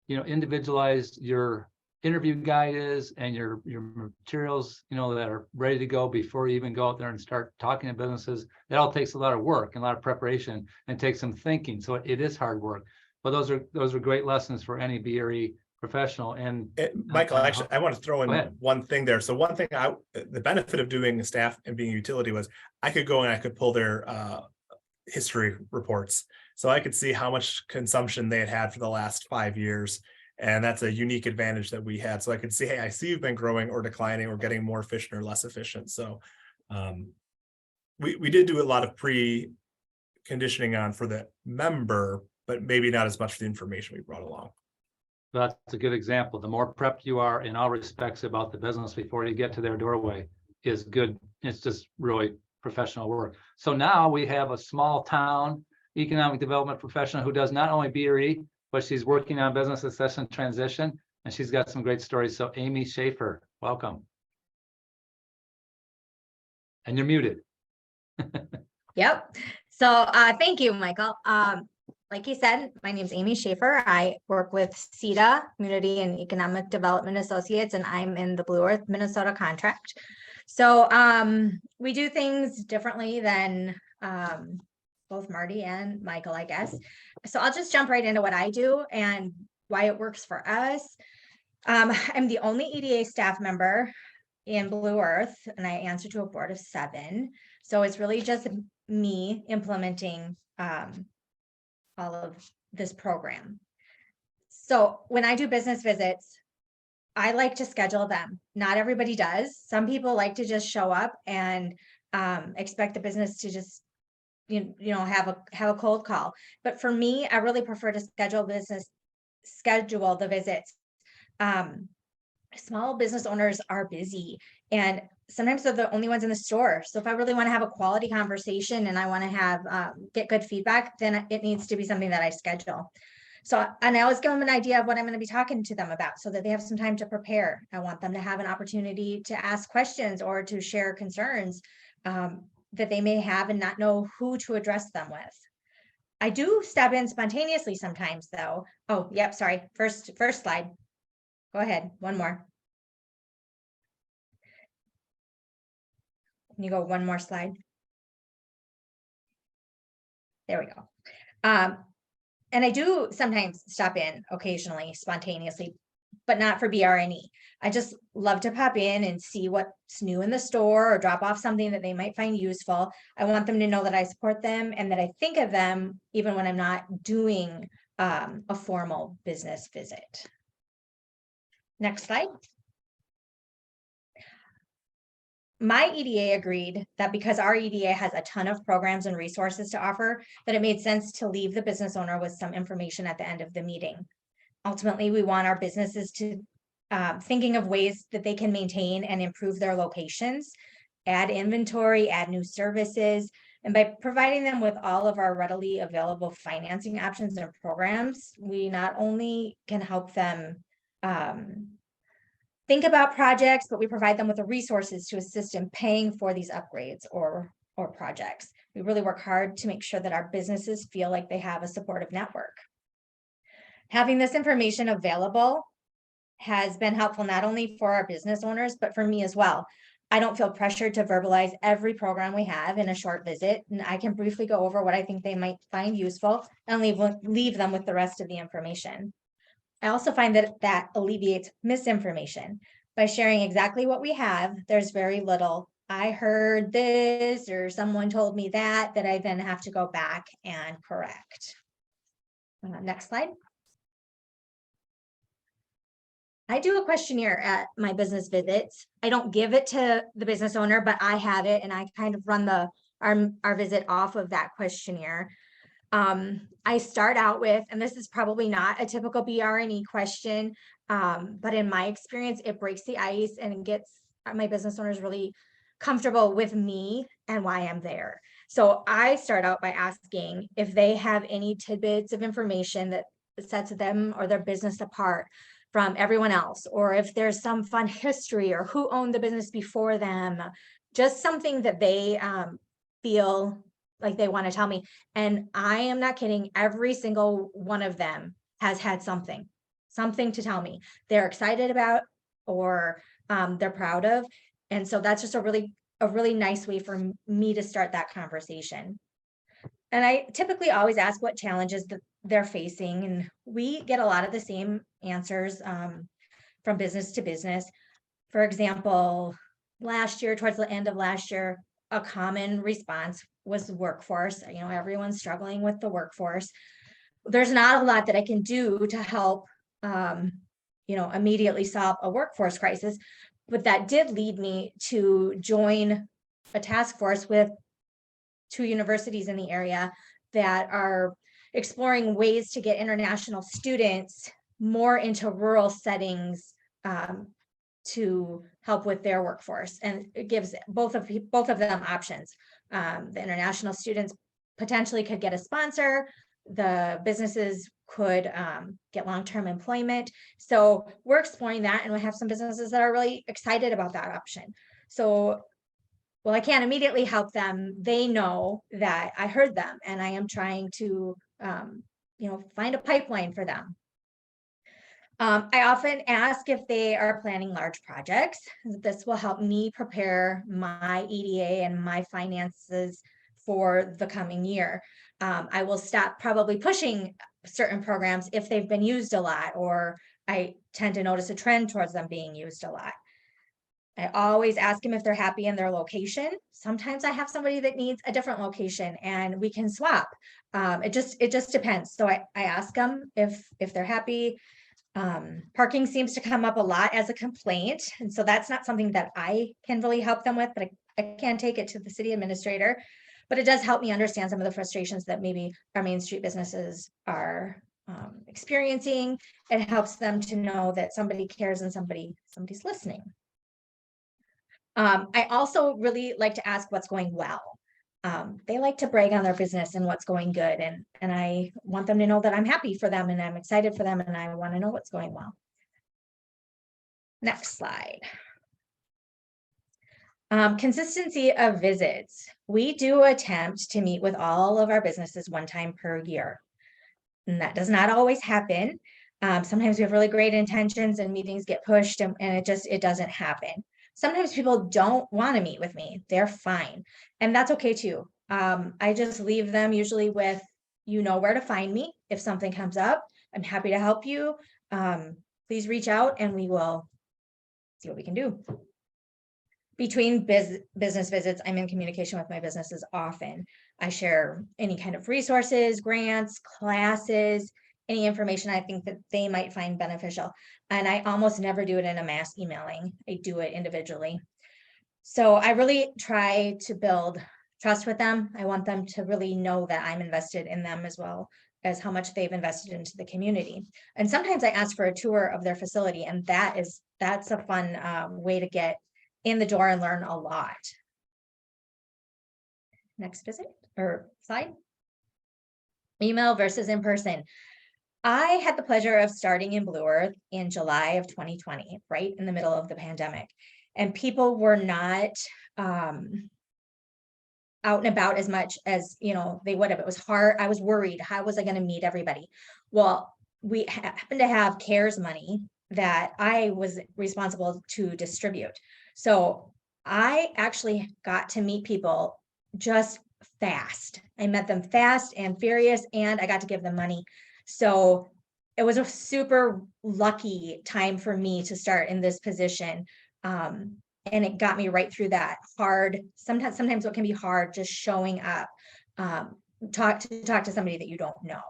individualized your interview guide is, and your materials that are ready to go before you even go out there and start talking to businesses. It all takes a lot of work and a lot of preparation and takes some thinking. So it is hard work, but those are great lessons for any BRE professional. And Michael, actually, I want to throw in one thing there. So one thing the benefit of doing staff and being a utility was I could go and I could pull their history reports. So I could see how much consumption they had for the last 5 years. And that's a unique advantage that we had. So I could see, hey, I see you've been growing or declining or getting more efficient or less efficient. So we did do a lot of pre-conditioning on for the member, but maybe not as much for the information we brought along. That's a good example. The more prepped you are in all respects about the business before you get to their doorway is good. It's just really professional work. So now we have a small town economic development professional who does not only BRE, but she's working on business succession transition, and she's got some great stories. So Amy Schaefer, welcome. And you're muted. Yep. So thank you, Michael. Like you said, my name is Amy Schaefer. I work with CEDA, Community and Economic Development Associates, and I'm in the Blue Earth, Minnesota contract. So we do things differently than both Marty and Michael, I guess. So I'll just jump right into what I do and why it works for us. I'm the only EDA staff member in Blue Earth, and I answer to a board of 7. So it's really just me implementing all of this program. So when I do business visits, I like to schedule them. Not everybody does. Some people like to just show up and expect the business to just have a cold call. But for me, I really prefer to schedule the visits. Small business owners are busy, and sometimes they're the only ones in the store. So if I really want to have a quality conversation and I want to have, get good feedback, then it needs to be something that I schedule. So, and I always give them an idea of what I'm going to be talking to them about so that they have some time to prepare. I want them to have an opportunity to ask questions or to share concerns that they may have and not know who to address them with. I do step in spontaneously sometimes though. Oh, yep, sorry. First slide. Go ahead, one more. Can you go one more slide? There we go. And I do sometimes stop in occasionally, spontaneously, but not for BRE. I just love to pop in and see what's new in the store or drop off something that they might find useful. I want them to know that I support them and that I think of them even when I'm not doing a formal business visit. Next slide. My EDA agreed that because our EDA has a ton of programs and resources to offer, that it made sense to leave the business owner with some information at the end of the meeting. Ultimately, we want our businesses to thinking of ways that they can maintain and improve their locations, add inventory, add new services, and by providing them with all of our readily available financing options and programs, we not only can help them think about projects, but we provide them with the resources to assist in paying for these upgrades or projects. We really work hard to make sure that our businesses feel like they have a supportive network. Having this information available has been helpful not only for our business owners, but for me as well. I don't feel pressured to verbalize every program we have in a short visit, and I can briefly go over what I think they might find useful and leave them with the rest of the information. I also find that alleviates misinformation. By sharing exactly what we have, there's very little, I heard this or someone told me that I then have to go back and correct. Next slide. I do a questionnaire at my business visits. I don't give it to the business owner, but I have it and I kind of run our visit off of that questionnaire. I start out with, and this is probably not a typical BRE question, but in my experience, it breaks the ice and gets my business owners really comfortable with me and why I'm there. So I start out by asking if they have any tidbits of information that sets them or their business apart from everyone else, or if there's some fun history or who owned the business before them, just something that they feel like they want to tell me. And I am not kidding, every single one of them has had something to tell me they're excited about or they're proud of. And so that's just a really nice way for me to start that conversation. And I typically always ask what challenges that they're facing, and we get a lot of the same answers from business to business. For example, last year, towards the end of last year, a common response was workforce. You know, everyone's struggling with the workforce. There's not a lot that I can do to help, immediately solve a workforce crisis, but that did lead me to join a task force with 2 universities in the area that are exploring ways to get international students more into rural settings to help with their workforce, and it gives both of them options. The international students potentially could get a sponsor, the businesses could get long-term employment. So we're exploring that, and we have some businesses that are really excited about that option. So well, I can't immediately help them. They know that I heard them and I am trying to, find a pipeline for them. I often ask if they are planning large projects. This will help me prepare my EDA and my finances for the coming year. I will stop probably pushing certain programs if they've been used a lot, or I tend to notice a trend towards them being used a lot. I always ask them if they're happy in their location. Sometimes I have somebody that needs a different location and we can swap. It just depends. So I ask them if they're happy. Parking seems to come up a lot as a complaint. And so that's not something that I can really help them with, but I can take it to the city administrator. But it does help me understand some of the frustrations that maybe our Main Street businesses are experiencing. It helps them to know that somebody cares and somebody's listening. I also really like to ask what's going well. They like to brag on their business and what's going good. And I want them to know that I'm happy for them and I'm excited for them and I want to know what's going well. Next slide. Consistency of visits. We do attempt to meet with all of our businesses one time per year. And that does not always happen. Sometimes we have really great intentions and meetings get pushed and it doesn't happen. Sometimes people don't want to meet with me. They're fine. And that's okay too. I just leave them usually with, you know where to find me. If something comes up, I'm happy to help you. Please reach out and we will see what we can do. Between business visits, I'm in communication with my businesses often. I share any kind of resources, grants, classes, any information I think that they might find beneficial. And I almost never do it in a mass emailing. I do it individually. So I really try to build trust with them. I want them to really know that I'm invested in them as well as how much they've invested into the community. And sometimes I ask for a tour of their facility, and that's a fun way to get in the door and learn a lot. Next visit or slide. Email versus in person. I had the pleasure of starting in Blue Earth in July of 2020, right in the middle of the pandemic. And people were not out and about as much as, you know, they would have. It was hard. I was worried. How was I going to meet everybody? Well, we happened to have CARES money that I was responsible to distribute. So I actually got to meet people just fast. I met them fast and furious, and I got to give them money. So it was a super lucky time for me to start in this position. And it got me right through that hard, sometimes what can be hard, just showing up, talk to somebody that you don't know.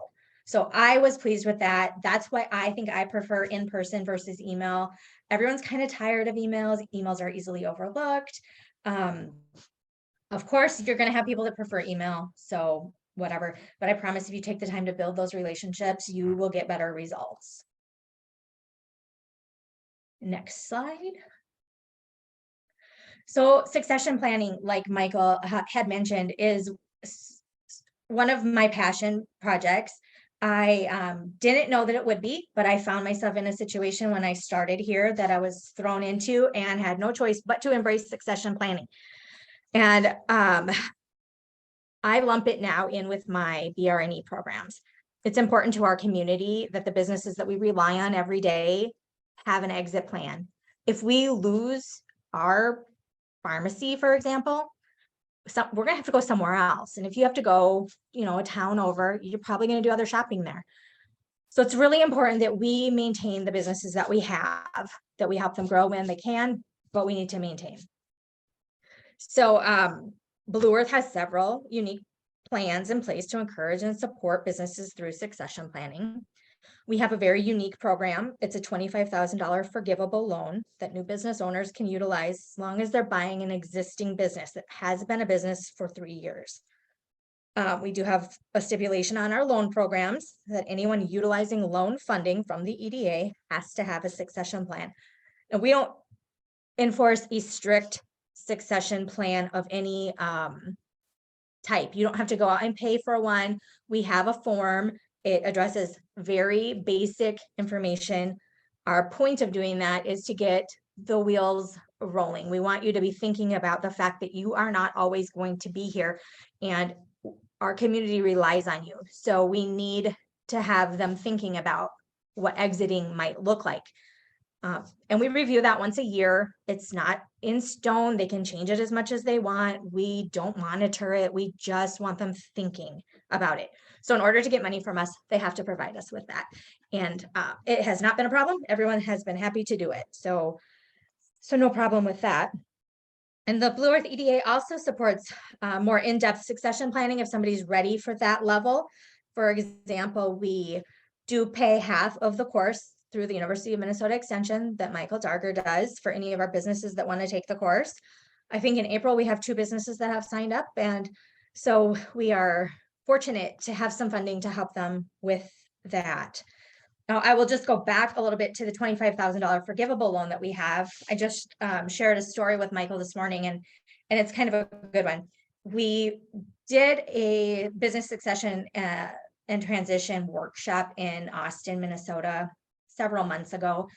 So I was pleased with that. That's why I think I prefer in-person versus email. Everyone's kind of tired of emails. Emails are easily overlooked. Of course, you're going to have people that prefer email, so whatever. But I promise if you take the time to build those relationships, you will get better results. Next slide. So succession planning, like Michael had mentioned, is one of my passion projects. I didn't know that it would be, but I found myself in a situation when I started here that I was thrown into and had no choice but to embrace succession planning. And I lump it now in with my BRE programs. It's important to our community that the businesses that we rely on every day have an exit plan. If we lose our pharmacy, for example, we're gonna have to go somewhere else. And if you have to go, you know, a town over, you're probably gonna do other shopping there. So it's really important that we maintain the businesses that we have, that we help them grow when they can, but we need to maintain. So Blue Earth has several unique plans in place to encourage and support businesses through succession planning. We have a very unique program. It's a $25,000 forgivable loan that new business owners can utilize as long as they're buying an existing business that has been a business for 3 years. We do have a stipulation on our loan programs that anyone utilizing loan funding from the EDA has to have a succession plan. And we don't enforce a strict succession plan of any type. You don't have to go out and pay for one. We have a form. It addresses very basic information. Our point of doing that is to get the wheels rolling. We want you to be thinking about the fact that you are not always going to be here and our community relies on you. So we need to have them thinking about what exiting might look like. And we review that once a year. It's not in stone. They can change it as much as they want. We don't monitor it. We just want them thinking about it. So in order to get money from us, they have to provide us with that. And it has not been a problem. Everyone has been happy to do it. So no problem with that. And the Blue Earth EDA also supports more in-depth succession planning if somebody's ready for that level. For example, we do pay half of the course through the University of Minnesota Extension that Michael Darger does for any of our businesses that want to take the course. I think in April, we have 2 businesses that have signed up. And so we are fortunate to have some funding to help them with that. Now, I will just go back a little bit to the $25,000 forgivable loan that we have. I just shared a story with Michael this morning, and it's kind of a good one. We did a business succession and transition workshop in Austin, Minnesota, several months ago.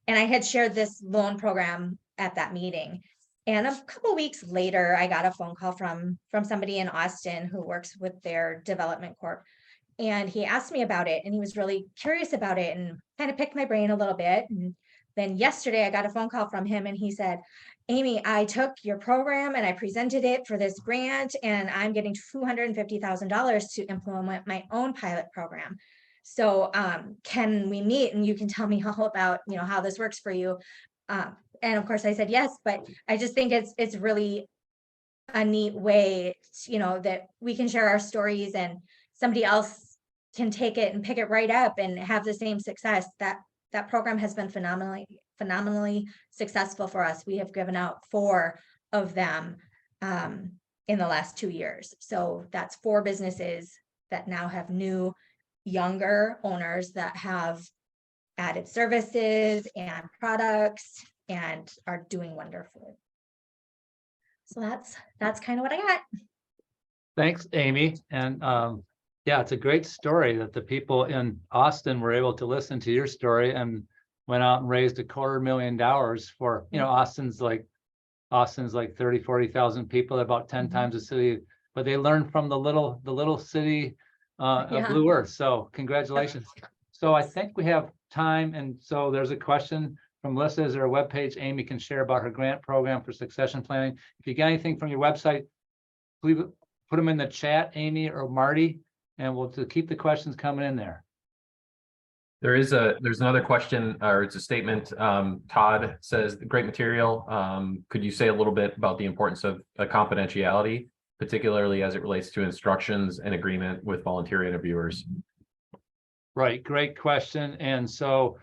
And I had shared this loan program at that meeting. And a couple of weeks later, I got a phone call from somebody in Austin who works with their development corp. And he asked me about it, and he was really curious about it and kind of picked my brain a little bit. And then yesterday I got a phone call from him, and he said, Amy, I took your program and I presented it for this grant, and I'm getting $250,000 to implement my own pilot program. So can we meet and you can tell me all about, how this works for you? And of course I said yes, but I just think it's really a neat way, that we can share our stories and somebody else can take it and pick it right up and have the same success. That program has been phenomenally successful for us. We have given out 4 of them in the last 2 years. So that's 4 businesses that now have new, younger owners that have added services and products and are doing wonderfully. So that's kind of what I got. Thanks, Amy. And yeah, it's a great story that the people in Austin were able to listen to your story and went out and raised $250,000 for, Austin's like 30, 40,000 people, about 10 times the city, but they learned from the little city of Blue Earth. So congratulations. So I think we have time. And so there's a question from Melissa. Is there a webpage Amy can share about her grant program for succession planning? If you get anything from your website, please put them in the chat, Amy or Marty, and we'll keep the questions coming in there. There's another question, or it's a statement. Todd says, great material. Could you say a little bit about the importance of confidentiality, particularly as it relates to instructions and agreement with volunteer interviewers? Right, great question. And so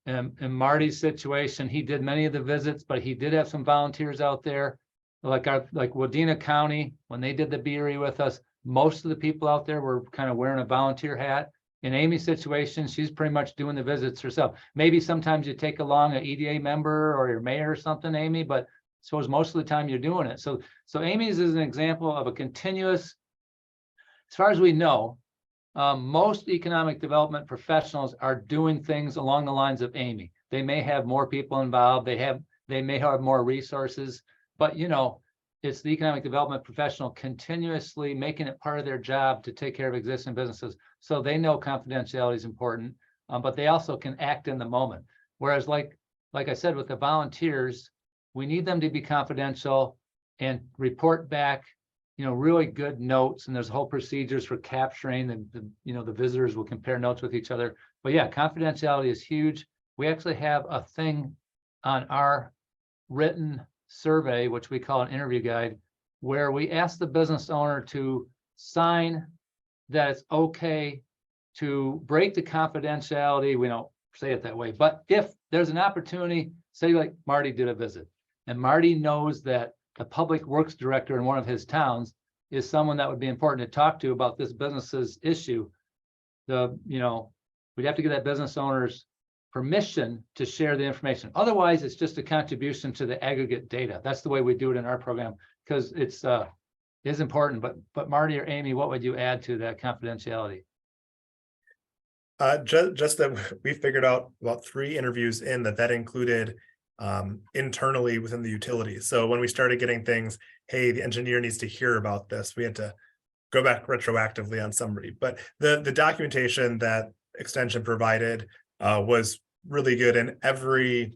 in Marty's situation, he did many of the visits, but he did have some volunteers out there. Like Wadena County, when they did the BRE with us, most of the people out there were kind of wearing a volunteer hat. In Amy's situation, she's pretty much doing the visits herself. Maybe sometimes you take along an EDA member or your mayor or something, Amy, but suppose most of the time you're doing it. So Amy's is an example of a continuous, as far as we know, most economic development professionals are doing things along the lines of Amy. They may have more people involved. They may have more resources, but it's the economic development professional continuously making it part of their job to take care of existing businesses. So they know confidentiality is important, but they also can act in the moment. Whereas like I said, with the volunteers, we need them to be confidential and report back, really good notes. And there's whole procedures for capturing, and the visitors will compare notes with each other. But yeah, confidentiality is huge. We actually have a thing on our written survey, which we call an interview guide, where we ask the business owner to sign that it's okay to break the confidentiality. We don't say it that way, but if there's an opportunity, say like Marty did a visit, and Marty knows that the public works director in one of his towns is someone that would be important to talk to about this business's issue, we'd have to get that business owner's permission to share the information. Otherwise, it's just a contribution to the aggregate data. That's the way we do it in our program, because it is important. But Marty or Amy, what would you add to that confidentiality? Just that we figured out about 3 interviews in that included internally within the utility. So when we started getting things, hey, the engineer needs to hear about this, we had to go back retroactively on somebody. But the documentation that Extension provided was really good, and every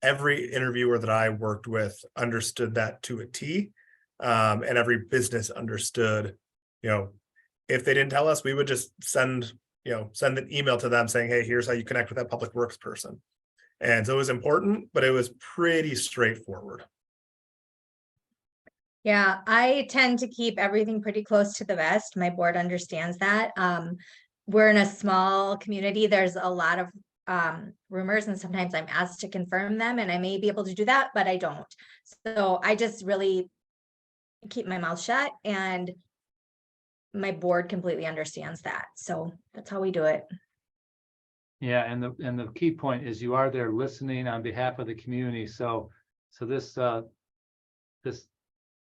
interviewer that I worked with understood that to a T, and every business understood. If they didn't tell us, we would just send an email to them saying, hey, here's how you connect with that public works person. And so it was important, but it was pretty straightforward. Yeah, I tend to keep everything pretty close to the vest. My board understands that. We're in a small community. There's a lot of rumors, and sometimes I'm asked to confirm them, and I may be able to do that, but I don't. So I just really keep my mouth shut, and my board completely understands that. So that's how we do it. Yeah, and the key point is you are there listening on behalf of the community. So this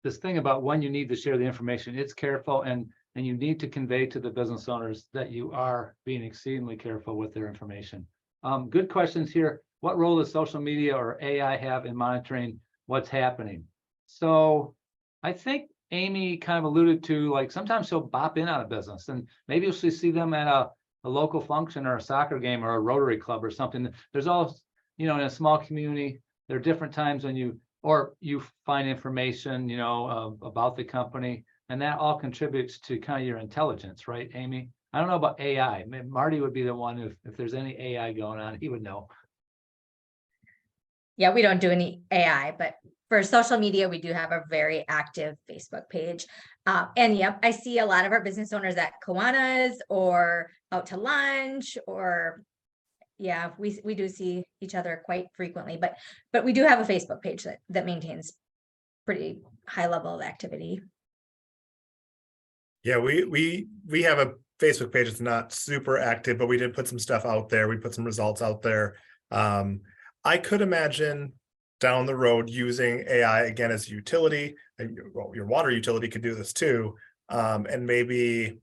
this thing about when you need to share the information, it's careful, and you need to convey to the business owners that you are being exceedingly careful with their information. Good questions here. What role does social media or AI have in monitoring what's happening? So I think Amy kind of alluded to, like, sometimes she'll bop in on a business and maybe she'll see them at a local function or a soccer game or a Rotary Club or something. There's all, in a small community, there are different times when you find information, about the company, and that all contributes to kind of your intelligence, right, Amy? I don't know about AI. Marty would be the one, if there's any AI going on, he would know. Yeah, we don't do any AI, but for social media, we do have a very active Facebook page. And yep, I see a lot of our business owners at Kiwanis or out to lunch, or yeah, we do see each other quite frequently, but we do have a Facebook page that maintains pretty high level of activity. Yeah, we have a Facebook page. It's not super active, but we did put some stuff out there. We put some results out there. I could imagine down the road using AI again as a utility. Well, your water utility could do this too, and maybe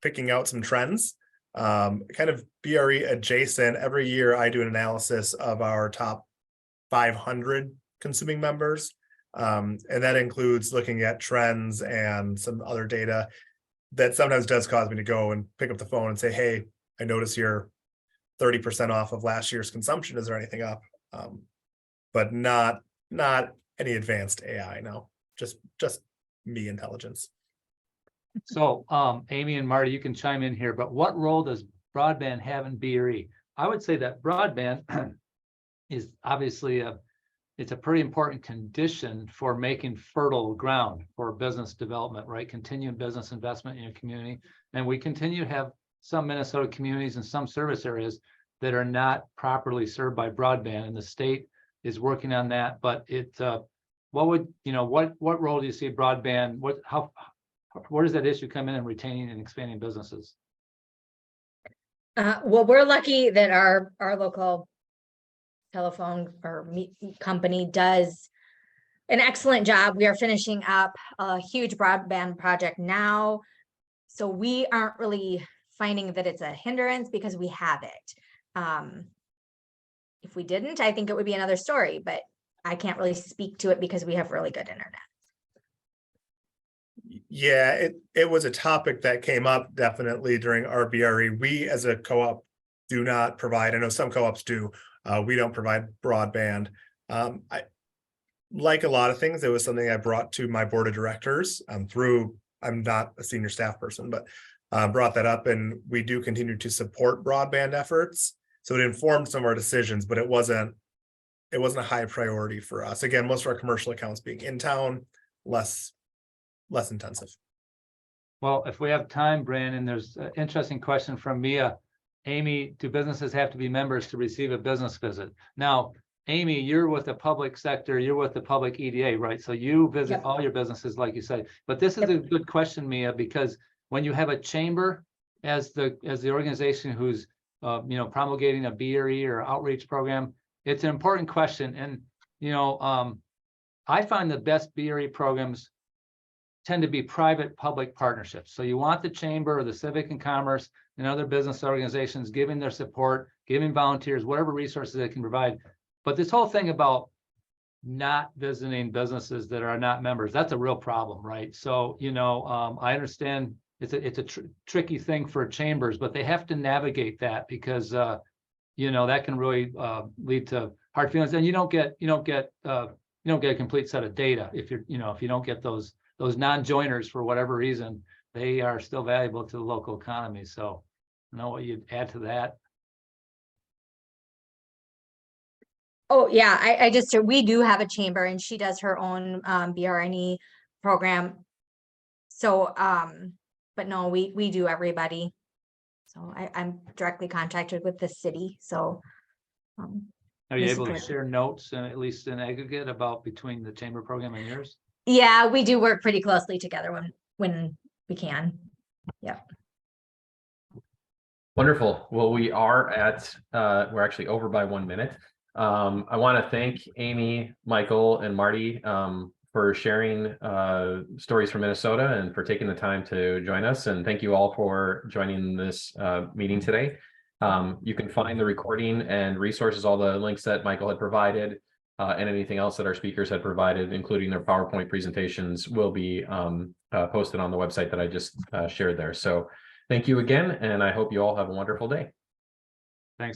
picking out some trends, kind of BRE adjacent. Every year I do an analysis of our top 500 consuming members. And that includes looking at trends and some other data that sometimes does cause me to go and pick up the phone and say, hey, I notice you're 30% off of last year's consumption. Is there anything up? But not any advanced AI, no, just me intelligence. So Amy and Marty, you can chime in here, but what role does broadband have in BRE? I would say that broadband is obviously it's a pretty important condition for making fertile ground for business development, right? Continuing business investment in your community. And we continue to have some Minnesota communities and some service areas that are not properly served by broadband, and the state is working on that. But what role do you see broadband? Where does that issue come in retaining and expanding businesses? Well, we're lucky that our local telephone or company does an excellent job. We are finishing up a huge broadband project now, so we aren't really finding that it's a hindrance because we have it. If we didn't, I think it would be another story, but I can't really speak to it because we have really good internet. Yeah, it was a topic that came up definitely during our BRE. We as a co-op do not provide, I know some co-ops do, we don't provide broadband. I like a lot of things, it was something I brought to my board of directors I'm not a senior staff person, but brought that up, and we do continue to support broadband efforts. So it informed some of our decisions, but it wasn't a high priority for us. Again, most of our commercial accounts being in town, less intensive. Well, if we have time, Brandon, there's an interesting question from Mia. Amy, do businesses have to be members to receive a business visit? Now, Amy, you're with the public sector, you're with the public EDA, right? So you visit all your businesses, like you said. But this is a good question, Mia, because when you have a chamber as the organization who's promulgating a BRE or outreach program, it's an important question. And I find the best BRE programs tend to be private-public partnerships. So you want the chamber or the civic and commerce and other business organizations giving their support, giving volunteers, whatever resources they can provide. But this whole thing about not visiting businesses that are not members, that's a real problem, right? So, I understand it's a tricky thing for chambers, but they have to navigate that because, that can really lead to hard feelings. And you don't get a complete set of data if you don't get those non-joiners for whatever reason. They are still valuable to the local economy. So I don't know what you'd add to that. Oh yeah, we do have a chamber, and she does her own BRE program. So but no, we do everybody. So I'm directly contracted with the city. So are you able to share notes, at least in aggregate, about between the chamber program and yours? Yeah, we do work pretty closely together when we can. Yeah. Wonderful. Well, we are at, we're actually over by 1 minute. I want to thank Amy, Michael, and Marty for sharing stories from Minnesota and for taking the time to join us. And thank you all for joining this meeting today. You can find the recording and resources, all the links that Michael had provided, and anything else that our speakers had provided, including their PowerPoint presentations, will be posted on the website that I just shared there. So thank you again, and I hope you all have a wonderful day.